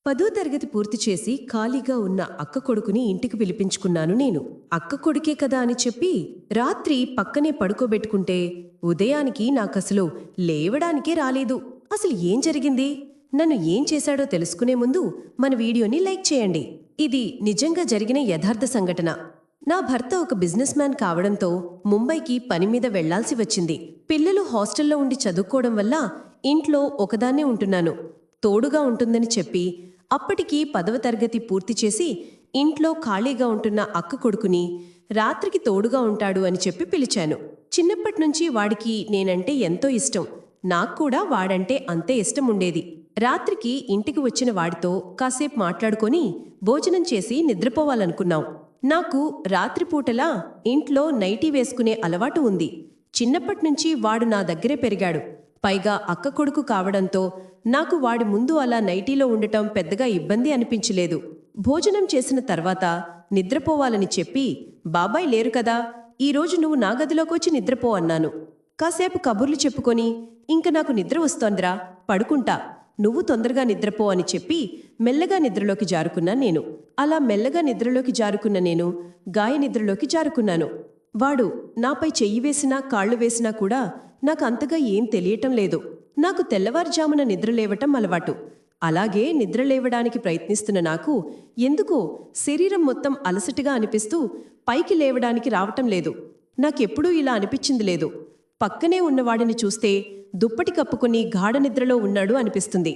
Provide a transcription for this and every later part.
10వ తరగతి పూర్తి చేసి ఖాళీగా ఉన్న అక్క కొడుకుని ఇంటికి పిలిపించుకున్నాను నేను. అక్క కొడుకే కదా అని చెప్పి రాత్రి పక్కనే పడుకోబెట్టుకుంటే ఉదయానికి నాకసలు లేవడానికే రాలేదు. అసలు ఏం జరిగింది, నన్ను ఏం చేశాడో తెలుసుకునే ముందు మన వీడియోని లైక్ చేయండి. ఇది నిజంగా జరిగిన యథార్థ సంఘటన. నా భర్త ఒక బిజినెస్ మ్యాన్ కావడంతో ముంబైకి పని మీద వెళ్లాల్సి వచ్చింది. పిల్లలు హాస్టల్లో ఉండి చదువుకోవడం వల్ల ఇంట్లో ఒకదాన్నే ఉంటున్నాను. తోడుగా ఉంటుందని చెప్పి అప్పటికి 10వ తరగతి పూర్తి చేసి ఇంట్లో ఖాళీగా ఉంటున్న అక్క కొడుకుని రాత్రికి తోడుగా ఉంటాడు అని చెప్పి పిలిచాను. చిన్నప్పటినుంచి వాడికి నేనంటే ఎంతో ఇష్టం. నాక్కూడా వాడంటే అంతే ఇష్టం ఉండేది. రాత్రికి ఇంటికి వచ్చిన వాడితో కాసేపు మాట్లాడుకొని భోజనం చేసి నిద్రపోవాలనుకున్నాం. నాకు రాత్రిపూటలా ఇంట్లో నైటీ వేసుకునే అలవాటు ఉంది. చిన్నప్పటినుంచి వాడు నా దగ్గరే పెరిగాడు. పైగా అక్క కొడుకు కావడంతో నాకు వాడి ముందు అలా నైటీలో ఉండటం పెద్దగా ఇబ్బంది అనిపించలేదు. భోజనం చేసిన తర్వాత నిద్రపోవాలని చెప్పి, బాబాయ్ లేరు కదా, ఈరోజు నువ్వు నా గదిలోకొచ్చి నిద్రపో అన్నాను. కాసేపు కబుర్లు చెప్పుకొని, ఇంక నాకు నిద్ర వస్తోందిరా, పడుకుంటా, నువ్వు తొందరగా నిద్రపో అని చెప్పి మెల్లగా నిద్రలోకి జారుకున్నా నేను. అలా మెల్లగా నిద్రలోకి జారుకున్న నేను గాయ నిద్రలోకి జారుకున్నాను. వాడు నాపై చెయ్యి వేసినా కాళ్ళు వేసినా కూడా నాకు అంతగా ఏం తెలియటం లేదు. నాకు తెల్లవారుజామున నిద్రలేవటం అలవాటు. అలాగే నిద్రలేవడానికి ప్రయత్నిస్తున్న నాకు ఎందుకో శరీరం మొత్తం అలసటగా అనిపిస్తూ పైకి లేవడానికి రావటం లేదు. నాకెప్పుడూ ఇలా అనిపించింది లేదు. పక్కనే ఉన్నవాడిని చూస్తే దుప్పటి కప్పుకుని గాఢ నిద్రలో ఉన్నాడు అనిపిస్తుంది.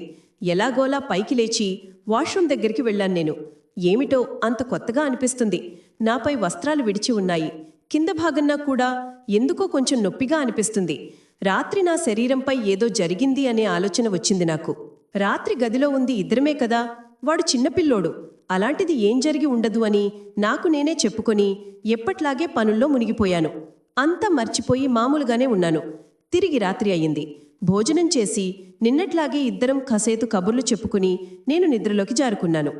ఎలాగోలా పైకి లేచి వాష్రూమ్ దగ్గరికి వెళ్ళాను నేను. ఏమిటో అంత కొత్తగా అనిపిస్తుంది. నాపై వస్త్రాలు విడిచి ఉన్నాయి. కింద భాగన్నా కూడా ఎందుకో కొంచెం నొప్పిగా అనిపిస్తుంది. రాత్రి నా శరీరంపై ఏదో జరిగింది అనే ఆలోచన వచ్చింది నాకు. రాత్రి గదిలో ఉంది ఇద్దరమే కదా, వాడు చిన్నపిల్లోడు, అలాంటిది ఏం జరిగి ఉండదు అని నాకు నేనే చెప్పుకొని ఎప్పట్లాగే పనుల్లో మునిగిపోయాను. అంతా మర్చిపోయి మామూలుగానే ఉన్నాను. తిరిగి రాత్రి అయ్యింది. భోజనం చేసి నిన్నట్లాగే ఇద్దరం కాసేపు కబుర్లు చెప్పుకుని నేను నిద్రలోకి జారుకున్నాను.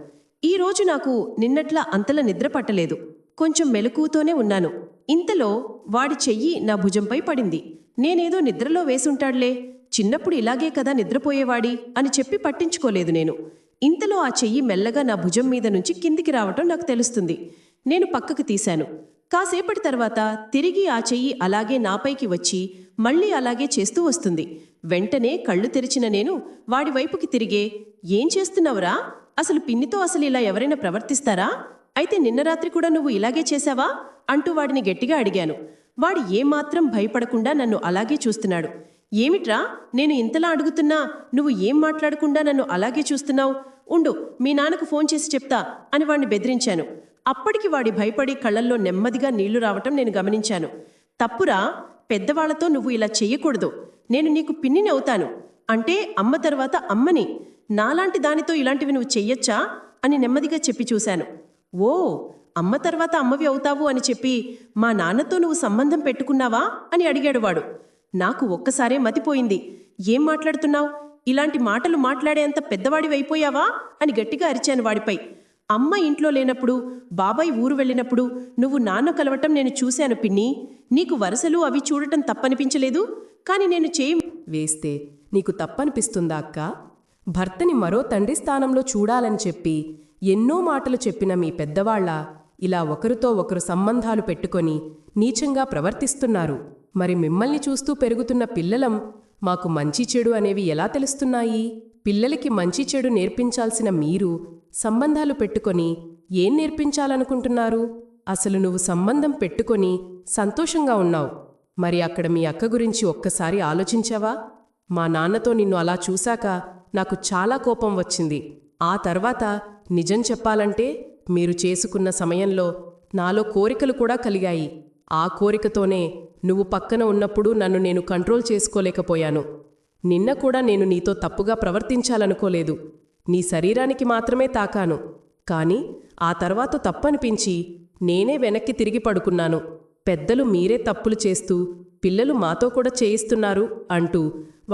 ఈరోజు నాకు నిన్నట్లా అంతలా నిద్ర పట్టలేదు. కొంచెం మెలకువతోనే ఉన్నాను. ఇంతలో వాడి చెయ్యి నా భుజంపై పడింది. నేనేదో నిద్రలో వేసుంటాడులే, చిన్నప్పుడు ఇలాగే కదా నిద్రపోయేవాడి అని చెప్పి పట్టించుకోలేదు నేను. ఇంతలో ఆ చెయ్యి మెల్లగా నా భుజం మీద నుంచి కిందికి రావటం నాకు తెలుస్తుంది. నేను పక్కకు తీశాను. కాసేపటి తర్వాత తిరిగి ఆ చెయ్యి అలాగే నాపైకి వచ్చి మళ్ళీ అలాగే చేస్తూ వస్తుంది. వెంటనే కళ్ళు తెరిచిన నేను వాడి వైపుకి తిరిగే, ఏం చేస్తున్నావురా, అసలు పిన్నితో అసలు ఇలా ఎవరైనా ప్రవర్తిస్తారా, అయితే నిన్న రాత్రి కూడా నువ్వు ఇలాగే చేశావా అంటూ వాడిని గట్టిగా అడిగాను. వాడు ఏమాత్రం భయపడకుండా నన్ను అలాగే చూస్తున్నాడు. ఏమిట్రా, నేను ఇంతలా అడుగుతున్నా నువ్వు ఏం మాట్లాడకుండా నన్ను అలాగే చూస్తున్నావు, ఉండు మీ నాన్నకు ఫోన్ చేసి చెప్తా అని వాడిని బెదిరించాను. అప్పటికి వాడి భయపడి కళ్ళల్లో నెమ్మదిగా నీళ్లు రావటం నేను గమనించాను. తప్పురా, పెద్దవాళ్లతో నువ్వు ఇలా చెయ్యకూడదు, నేను నీకు పిన్నిని అవుతాను, అంటే అమ్మ తర్వాత అమ్మని, నాలాంటి దానితో ఇలాంటివి నువ్వు చెయ్యొచ్చా అని నెమ్మదిగా చెప్పి చూశాను. ఓ, అమ్మ తర్వాత అమ్మవి అవుతావు అని చెప్పి మా నాన్నతో నువ్వు సంబంధం పెట్టుకున్నావా అని అడిగాడు వాడు. నాకు ఒక్కసారే మతిపోయింది. ఏం మాట్లాడుతున్నావు, ఇలాంటి మాటలు మాట్లాడేంత పెద్దవాడివైపోయావా అని గట్టిగా అరిచాను వాడిపై. అమ్మ ఇంట్లో లేనప్పుడు, బాబాయ్ ఊరు వెళ్ళినప్పుడు నువ్వు నాన్న కలవటం నేను చూశాను పిన్ని. నీకు వరసలు అవి చూడటం తప్పనిపించలేదు, కాని నేను వేస్తే నీకు తప్పనిపిస్తుందా అక్క? భర్తని మరో తండ్రి స్థానంలో చూడాలని చెప్పి ఎన్నో మాటలు చెప్పిన మీ పెద్దవాళ్ల ఇలా ఒకరితో ఒకరు సంబంధాలు పెట్టుకొని నీచంగా ప్రవర్తిస్తున్నారు. మరి మిమ్మల్ని చూస్తూ పెరుగుతున్న పిల్లలం మాకు మంచి చెడు అనేవి ఎలా తెలుస్తున్నాయి? పిల్లలకి మంచి చెడు నేర్పించాల్సిన మీరు సంబంధాలు పెట్టుకొని ఏం నేర్పించాలనుకుంటున్నారు? అసలు నువ్వు సంబంధం పెట్టుకొని సంతోషంగా ఉన్నావు, మరి అక్కడ మీ అక్క గురించి ఒక్కసారి ఆలోచించావా? మా నాన్నతో నిన్ను అలా చూశాక నాకు చాలా కోపం వచ్చింది. ఆ తర్వాత నిజం చెప్పాలంటే మీరు చేసుకున్న సమయంలో నాలో కోరికలు కూడా కలిగాయి. ఆ కోరికతోనే నువ్వు పక్కన ఉన్నప్పుడు నన్ను నేను కంట్రోల్ చేసుకోలేకపోయాను. నిన్న కూడా నేను నీతో తప్పుగా ప్రవర్తించాలనుకోలేదు. నీ శరీరానికి మాత్రమే తాకాను. కాని ఆ తర్వాత తప్పనిపించి నేనే వెనక్కి తిరిగి పడుకున్నాను. పెద్దలు మీరే తప్పులు చేస్తూ పిల్లలు మాతో కూడా చేయిస్తున్నారు అంటూ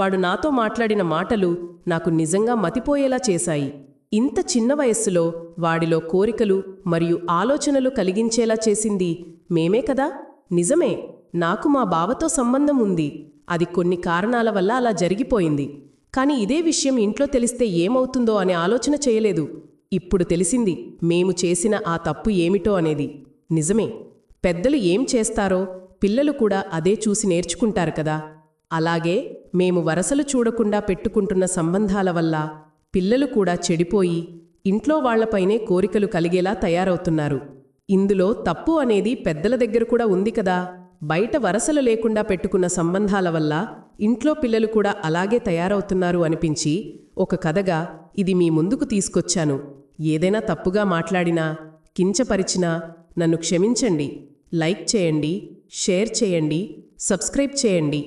వాడు నాతో మాట్లాడిన మాటలు నాకు నిజంగా మతిపోయేలా చేశాయి. ఇంత చిన్న వయస్సులో వాడిలో కోరికలు మరియు ఆలోచనలు కలిగించేలా చేసింది మేమే కదా? నిజమే, నాకు మా బావతో సంబంధం ఉంది. అది కొన్ని కారణాల వల్ల అలా జరిగిపోయింది. కాని ఇదే విషయం ఇంట్లో తెలిస్తే ఏమవుతుందో అనే ఆలోచన చేయలేదు. ఇప్పుడు తెలిసింది మేము చేసిన ఆ తప్పు ఏమిటో అనేది. నిజమే, పెద్దలు ఏం చేస్తారో పిల్లలు కూడా అదే చూసి నేర్చుకుంటారు కదా. అలాగే మేము వరసలు చూడకుండా పెట్టుకుంటున్న సంబంధాల వల్ల పిల్లలు కూడా చెడిపోయి ఇంట్లో వాళ్లపైనే కోరికలు కలిగేలా తయారవుతున్నారు. ఇందులో తప్పు అనేది పెద్దల దగ్గర కూడా ఉంది కదా. బయట వరసలు లేకుండా పెట్టుకున్న సంబంధాల వల్ల ఇంట్లో పిల్లలు కూడా అలాగే తయారవుతున్నారు అనిపించి ఒక కథగా ఇది మీ ముందుకు తీసుకొచ్చాను. ఏదైనా తప్పుగా మాట్లాడినా, కించపరిచినా నన్ను క్షమించండి. లైక్ చేయండి, షేర్ చేయండి, సబ్స్క్రైబ్ చేయండి.